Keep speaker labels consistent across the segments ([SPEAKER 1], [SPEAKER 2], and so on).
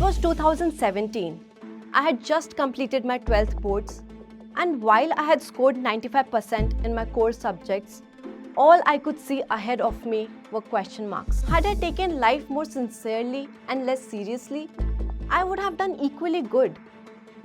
[SPEAKER 1] was 2017. I had just completed my 12th boards, and while I had scored 95% in my core subjects, all I could see ahead of me were question marks. Had I taken life more sincerely and less seriously, I would have done equally good,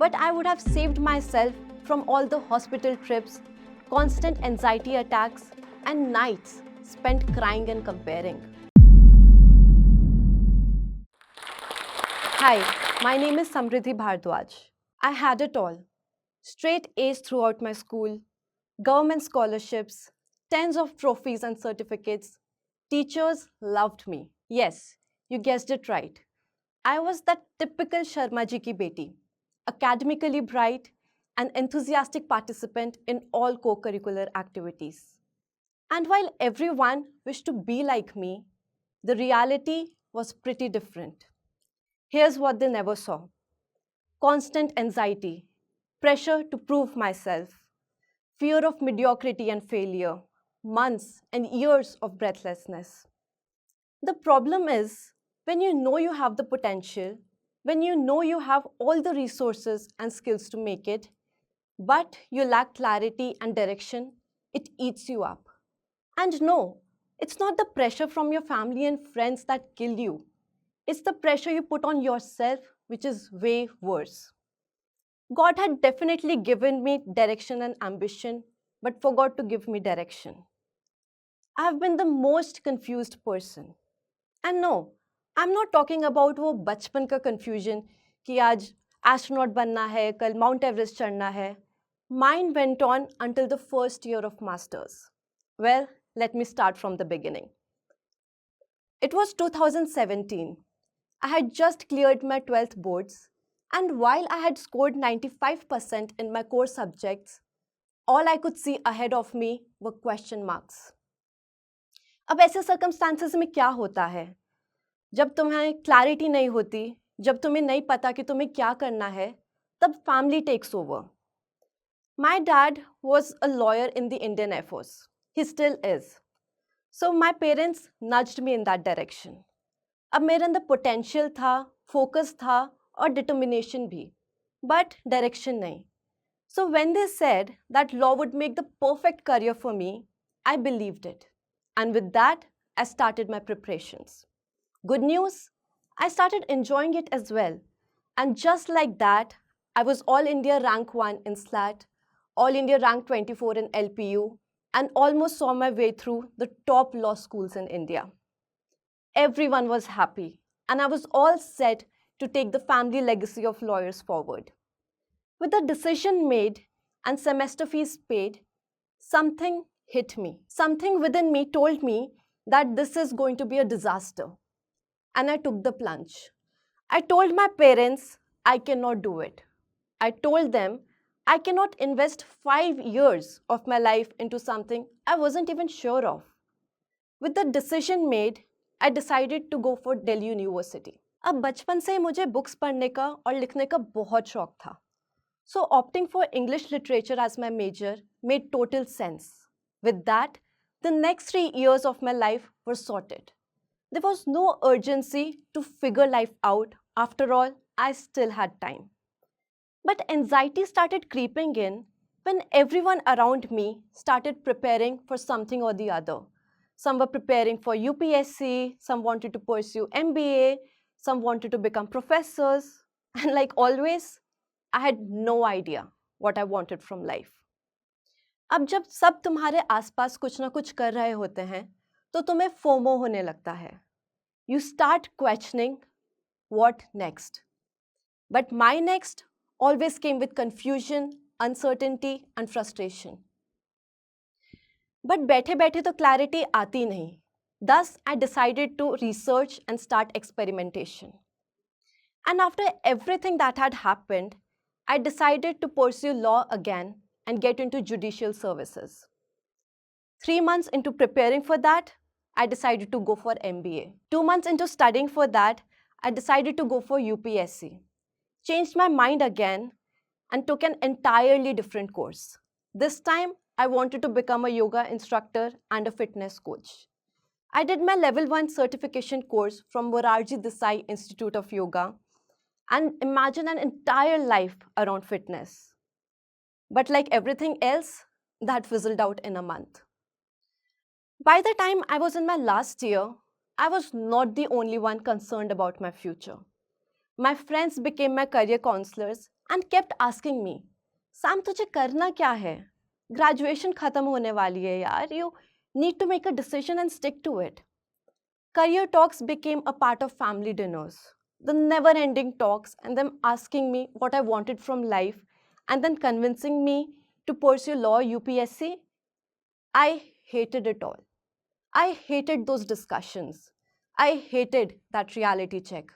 [SPEAKER 1] but I would have saved myself from all the hospital trips, constant anxiety attacks, and nights spent crying and comparing. Hi, my name is Samridhi Bhardwaj. I had it all. Straight A's throughout my school, government scholarships, tens of trophies and certificates. Teachers loved me. Yes, you guessed it right. I was that typical Sharma ji ki beti, academically bright, an enthusiastic participant in all co-curricular activities. And while everyone wished to be like me, the reality was pretty different. Here's what they never saw: constant anxiety, pressure to prove myself, fear of mediocrity and failure, months and years of breathlessness. The problem is, when you know you have the potential, when you know you have all the resources and skills to make it, but you lack clarity and direction, it eats you up. And no, it's not the pressure from your family and friends that kill you. It's the pressure you put on yourself, which is way worse. God had definitely given me direction and ambition, but forgot to give me direction. I have been the most confused person. And no, I'm not talking about वो बचपन का confusion कि आज astronaut बनना है, कल Mount Everest चढ़ना है. Mine went on until the first year of masters. Well, let me start from the beginning. It was 2017. I had just cleared my 12th boards, and while I had scored 95% in my core subjects, all I could see ahead of me were question marks. अब ऐसे circumstances में क्या होता है? जब तुम्हें clarity नहीं होती, जब तुम्हें नहीं पता कि तुम्हें क्या करना है, तब family takes over. My dad was a lawyer in the Indian Air Force. He still is. So my parents nudged me in that direction. अब मेरे अंदर potential था, focus था और determination भी, but direction नहीं. So when they said that law would make the perfect career for me, I believed it. And with that, I started my preparations. Good news, I started enjoying it as well. And just like that, I was All India Rank 1 in SLAT, All India Rank 24 in LPU, and almost saw my way through the top law schools in India. Everyone was happy, and I was all set to take the family legacy of lawyers forward. With the decision made and semester fees paid, something hit me. Something within me told me that this is going to be a disaster. And I took the plunge. I told my parents I cannot do it. I told them I cannot invest 5 years of my life into something I wasn't even sure of. With the decision made, I decided to go for Delhi University. अब बचपन से मुझे books पढ़ने का और लिखने का बहुत शौक था. So opting for English literature as my major made total sense. With that, the next 3 years of my life were sorted. There was no urgency to figure life out. After all, I still had time. But anxiety started creeping in when everyone around me started preparing for something or the other. Some were preparing for UPSC, some wanted to pursue MBA, some wanted to become professors. And like always, I had no idea what I wanted from life. अब जब सब तुम्हारे आसपास कुछ ना कुछ कर रहे होते हैं, तो तुम्हें FOMO होने लगता है. You start questioning what next. But my next always came with confusion, uncertainty, and frustration. But बैठे-बैठे तो clarity आती नहीं. Thus, I decided to research and start experimentation. And after everything that had happened, I decided to pursue law again and get into judicial services. 3 months into preparing for that, I decided to go for MBA. 2 months into studying for that, I decided to go for UPSC. Changed my mind again and took an entirely different course. This time, I wanted to become a yoga instructor and a fitness coach. I did my level 1 certification course from Morarji Desai Institute of Yoga, and imagine an entire life around fitness. But like everything else, that fizzled out in a month. By the time I was in my last year, I was not the only one concerned about my future. My friends became my career counselors and kept asking me, Sam, तुझे करना क्या है? Graduation खत्म होने वाली है यार. You need to make a decision and stick to it. Career talks became a part of family dinners. The never ending talks and them asking me what I wanted from life and then convincing me to pursue law UPSC. I hated it all. I hated those discussions. I hated that reality check.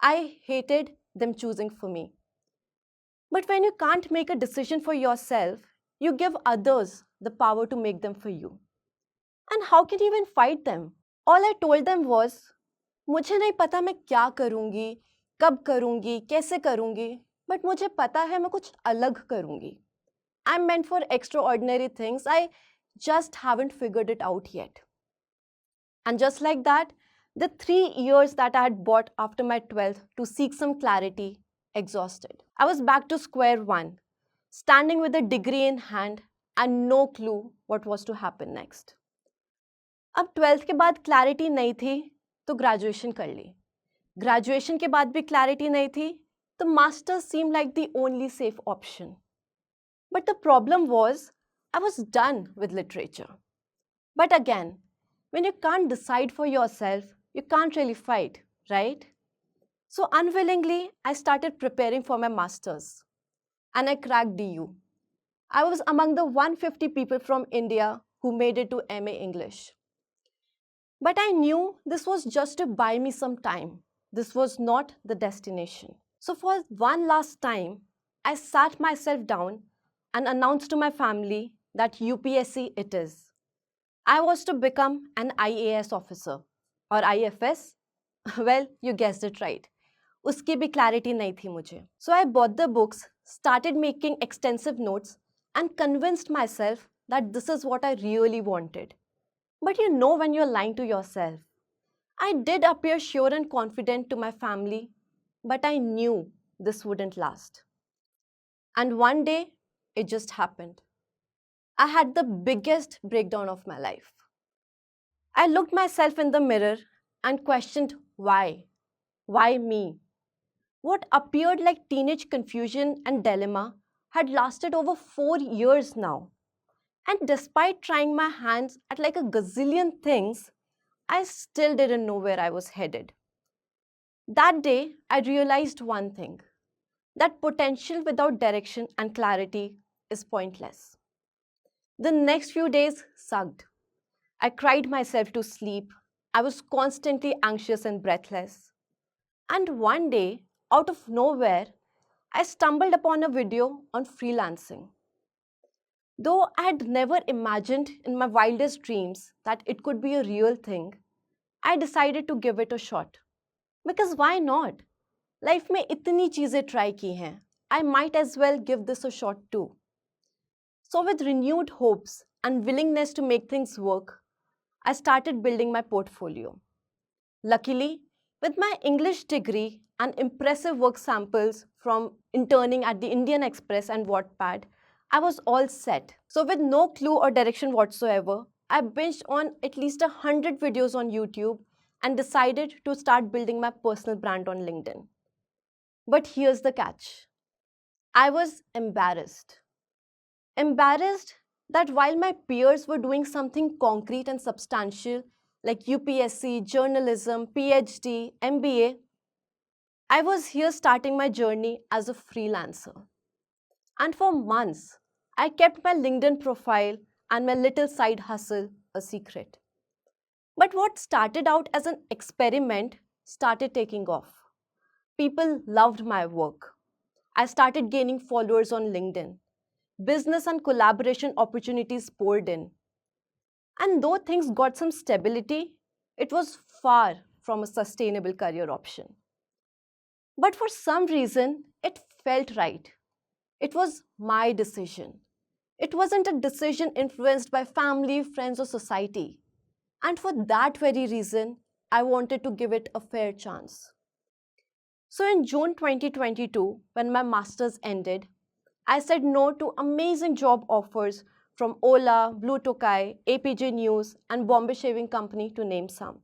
[SPEAKER 1] I hated them choosing for me. But when you can't make a decision for yourself, you give others the power to make them for you. And how can you even fight them? All I told them was, मुझे नहीं पता मैं क्या करूँगी, कब करूँगी, कैसे करूँगी, but मुझे पता है मैं कुछ अलग करूँगी. I'm meant for extraordinary things. I just haven't figured it out yet. And just like that, the 3 years that I had bought after my 12th to seek some clarity exhausted. I was back to square one, standing with a degree in hand and no clue what was to happen next. अब 12th के बाद clarity नहीं थी तो graduation कर ली. Graduation के बाद भी clarity नहीं थी तो masters seemed like the only safe option. But the problem was I was done with literature. But again, when you can't decide for yourself, you can't really fight, right? So unwillingly, I started preparing for my masters and I cracked DU. I was among the 150 people from India who made it to MA English. But I knew this was just to buy me some time. This was not the destination. So for one last time, I sat myself down and announced to my family that UPSC it is. I was to become an IAS officer or IFS. Well, you guessed it right. उसकी भी clarity नहीं थी मुझे. So I bought the books, started making extensive notes and convinced myself that this is what I really wanted. But you know when you're lying to yourself. I did appear sure and confident to my family, but I knew this wouldn't last. And one day, it just happened. I had the biggest breakdown of my life. I looked myself in the mirror and questioned why. Why me? What appeared like teenage confusion and dilemma had lasted over 4 years now. And despite trying my hands at like a gazillion things, I still didn't know where I was headed. That day, I realized one thing, that potential without direction and clarity is pointless. The next few days sucked. I cried myself to sleep. I was constantly anxious and breathless. And one day, out of nowhere, I stumbled upon a video on freelancing. Though I had never imagined in my wildest dreams that it could be a real thing, I decided to give it a shot. Because why not? Life में इतनी चीजें try की हैं. I might as well give this a shot too. So with renewed hopes and willingness to make things work, I started building my portfolio. Luckily, with my English degree and impressive work samples from interning at the Indian Express and Wattpad, I was all set. So with no clue or direction whatsoever, I binged on at least 100 videos on YouTube and decided to start building my personal brand on LinkedIn. But here's the catch. I was embarrassed. Embarrassed that while my peers were doing something concrete and substantial like UPSC, journalism, PhD, MBA, I was here starting my journey as a freelancer. And for months, I kept my LinkedIn profile and my little side hustle a secret. But what started out as an experiment started taking off. People loved my work. I started gaining followers on LinkedIn. Business and collaboration opportunities poured in. And though things got some stability, it was far from a sustainable career option. But for some reason, it felt right. It was my decision. It wasn't a decision influenced by family, friends, or society. And for that very reason, I wanted to give it a fair chance. So in June 2022, when my master's ended, I said no to amazing job offers from Ola, Blue Tokai, APJ News, and Bombay Shaving Company, to name some.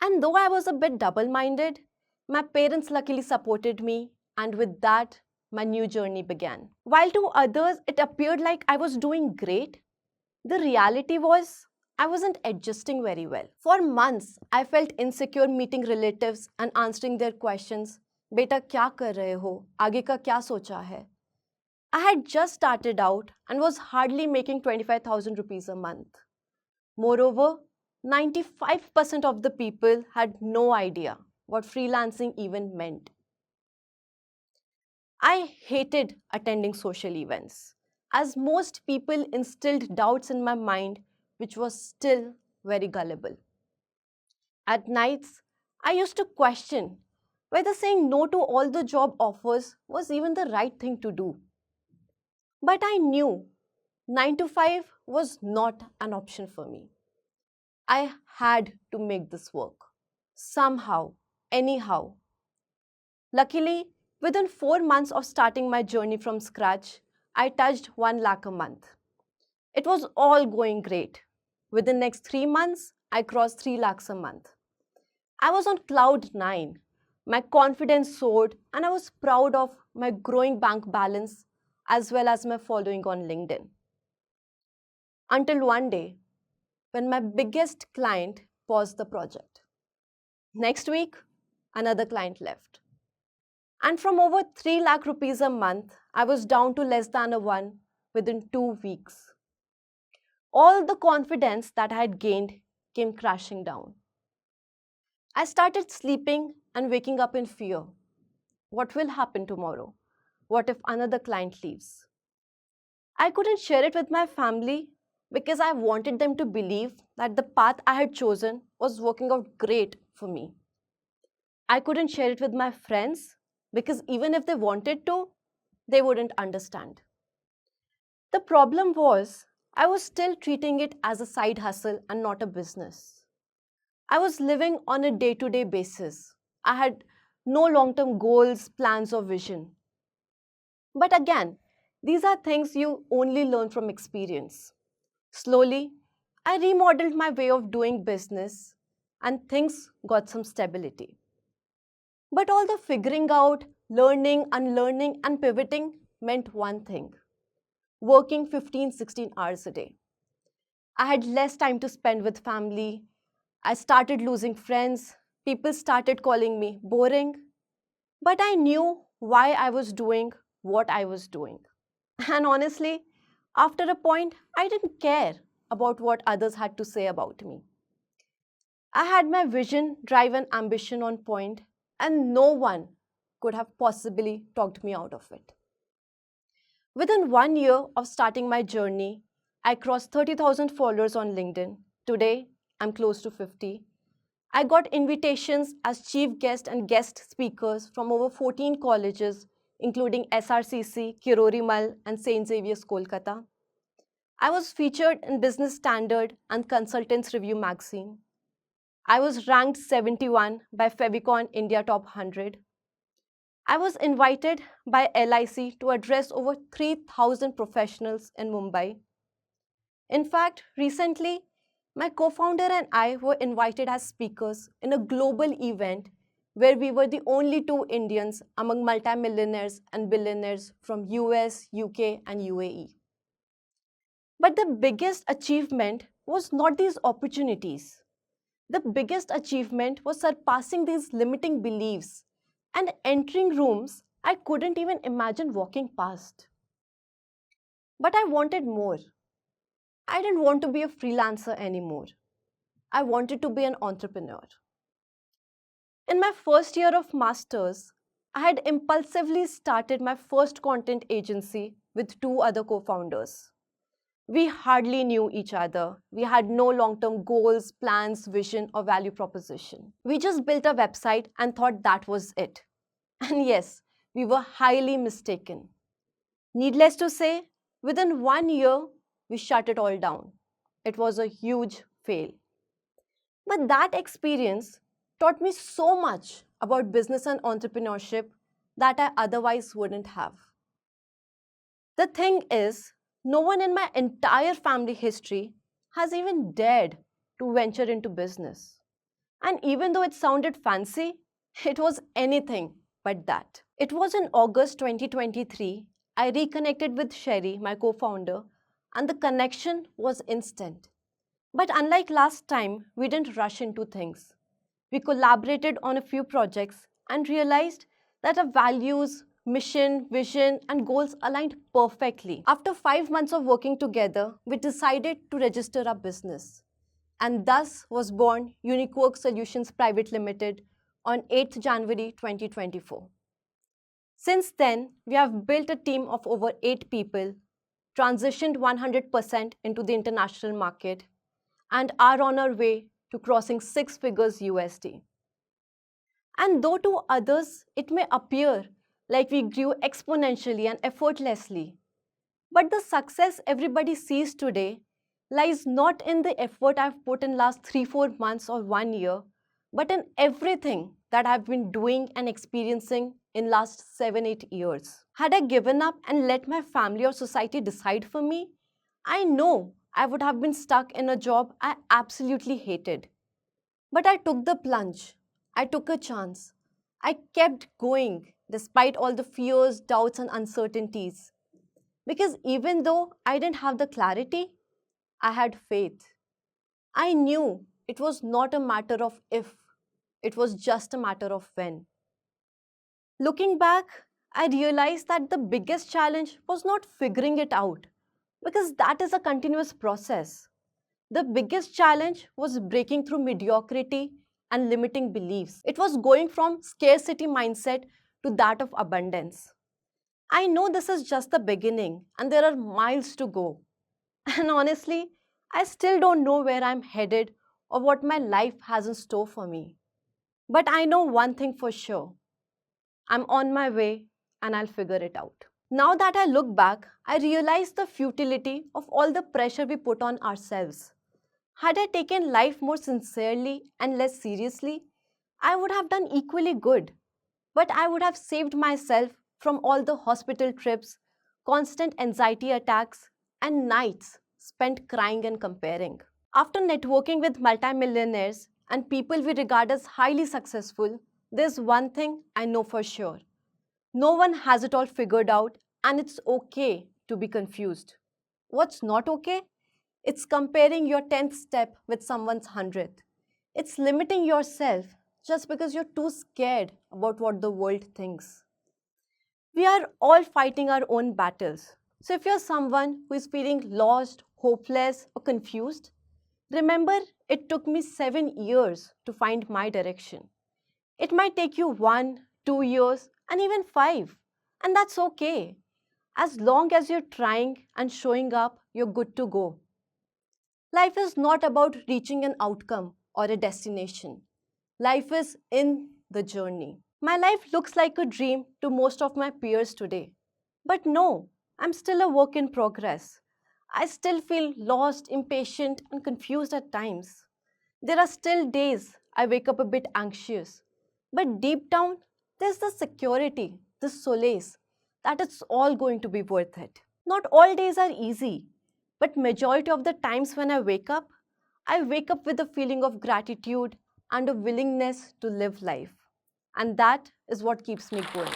[SPEAKER 1] And though I was a bit double minded, my parents luckily supported me, and with that, my new journey began. While to others it appeared like I was doing great, the reality was I wasn't adjusting very well. For months, I felt insecure meeting relatives and answering their questions. Beta kya kar rahe ho? Aage ka kya socha hai? I had just started out and was hardly making 25,000 rupees a month. Moreover, 95% of the people had no idea what freelancing even meant. I hated attending social events, as most people instilled doubts in my mind, which was still very gullible. At nights, I used to question whether saying no to all the job offers was even the right thing to do. But I knew 9 to 5 was not an option for me. I had to make this work. Somehow, anyhow. Luckily, within 4 months of starting my journey from scratch, I touched 1 lakh a month. It was all going great. Within next 3 months, I crossed 3 lakhs a month. I was on cloud 9. My confidence soared and I was proud of my growing bank balance as well as my following on LinkedIn. Until one day, when my biggest client paused the project. Next week, another client left. And from over 3 lakh rupees a month, I was down to less than a 1 within 2 weeks. All the confidence that I had gained came crashing down. I started sleeping and waking up in fear. What will happen tomorrow? What if another client leaves? I couldn't share it with my family because I wanted them to believe that the path I had chosen was working out great for me. I couldn't share it with my friends because even if they wanted to, they wouldn't understand. The problem was, I was still treating it as a side hustle and not a business. I was living on a day-to-day basis. I had no long-term goals, plans, or vision. But again, these are things you only learn from experience. Slowly, I remodeled my way of doing business and things got some stability. But all the figuring out, learning, unlearning, and pivoting meant one thing: working 15-16 hours a day. I had less time to spend with family. I started losing friends. People started calling me boring. But I knew why I was doing what I was doing. And honestly, after a point, I didn't care about what others had to say about me. I had my vision, drive, and ambition on point, and no one could have possibly talked me out of it. Within 1 year of starting my journey, I crossed 30,000 followers on LinkedIn. Today, I'm close to 50. I got invitations as chief guest and guest speakers from over 14 colleges, including SRCC, Kirorimal, and St. Xavier's, Kolkata. I was featured in Business Standard and Consultants Review magazine. I was ranked 71 by Fevicon India Top 100. I was invited by LIC to address over 3,000 professionals in Mumbai. In fact, recently, my co-founder and I were invited as speakers in a global event where we were the only 2 Indians among multimillionaires and billionaires from US, UK, and UAE. But the biggest achievement was not these opportunities. The biggest achievement was surpassing these limiting beliefs and entering rooms I couldn't even imagine walking past. But I wanted more. I didn't want to be a freelancer anymore. I wanted to be an entrepreneur. In my first year of master's, I had impulsively started my first content agency with 2 other co-founders. We hardly knew each other. We had no long-term goals, plans, vision, or value proposition. We just built a website and thought that was it. And yes, we were highly mistaken. Needless to say, within 1 year, we shut it all down. It was a huge fail. But that experience taught me so much about business and entrepreneurship that I otherwise wouldn't have. The thing is, no one in my entire family history has even dared to venture into business. And even though it sounded fancy, it was anything but that. It was in August 2023, I reconnected with Sherry, my co founder, and the connection was instant. But unlike last time, we didn't rush into things. We collaborated on a few projects and realized that our values, mission, vision, and goals aligned perfectly. After 5 months of working together, we decided to register our business. And thus was born Uniquirk Solutions Private Limited on 8th January 2024. Since then, we have built a team of over 8 people, transitioned 100% into the international market, and are on our way to crossing 6 figures USD. And though to others it may appear like we grew exponentially and effortlessly, but the success everybody sees today lies not in the effort I've put in last 3-4 months or 1 year, but in everything that I've been doing and experiencing in last 7-8 years. Had I given up and let my family or society decide for me, I know I would have been stuck in a job I absolutely hated. But I took the plunge. I took a chance. I kept going despite all the fears, doubts, and uncertainties. Because even though I didn't have the clarity, I had faith. I knew it was not a matter of if, it was just a matter of when. Looking back, I realized that the biggest challenge was not figuring it out, because that is a continuous process. The biggest challenge was breaking through mediocrity and limiting beliefs. It was going from scarcity mindset to that of abundance. I know this is just the beginning and there are miles to go. And honestly, I still don't know where I'm headed or what my life has in store for me. But I know one thing for sure. I'm on my way and I'll figure it out. Now that I look back, I realize the futility of all the pressure we put on ourselves. Had I taken life more sincerely and less seriously, I would have done equally good. But I would have saved myself from all the hospital trips, constant anxiety attacks, and nights spent crying and comparing. After networking with multimillionaires and people we regard as highly successful, there's one thing I know for sure. No one has it all figured out, and it's okay to be confused. What's not okay? It's comparing your 10th step with someone's 100th. It's limiting yourself just because you're too scared about what the world thinks. We are all fighting our own battles. So if you're someone who is feeling lost, hopeless, or confused, remember it took me 7 years to find my direction. It might take you 1, 2 years, and even 5. And that's okay. As long as you're trying and showing up, you're good to go. Life is not about reaching an outcome or a destination. Life is in the journey. My life looks like a dream to most of my peers today. But no, I'm still a work in progress. I still feel lost, impatient, and confused at times. There are still days I wake up a bit anxious. But deep down, there's the security, the solace, that it's all going to be worth it. Not all days are easy, but majority of the times when I wake up with a feeling of gratitude and a willingness to live life. And that is what keeps me going.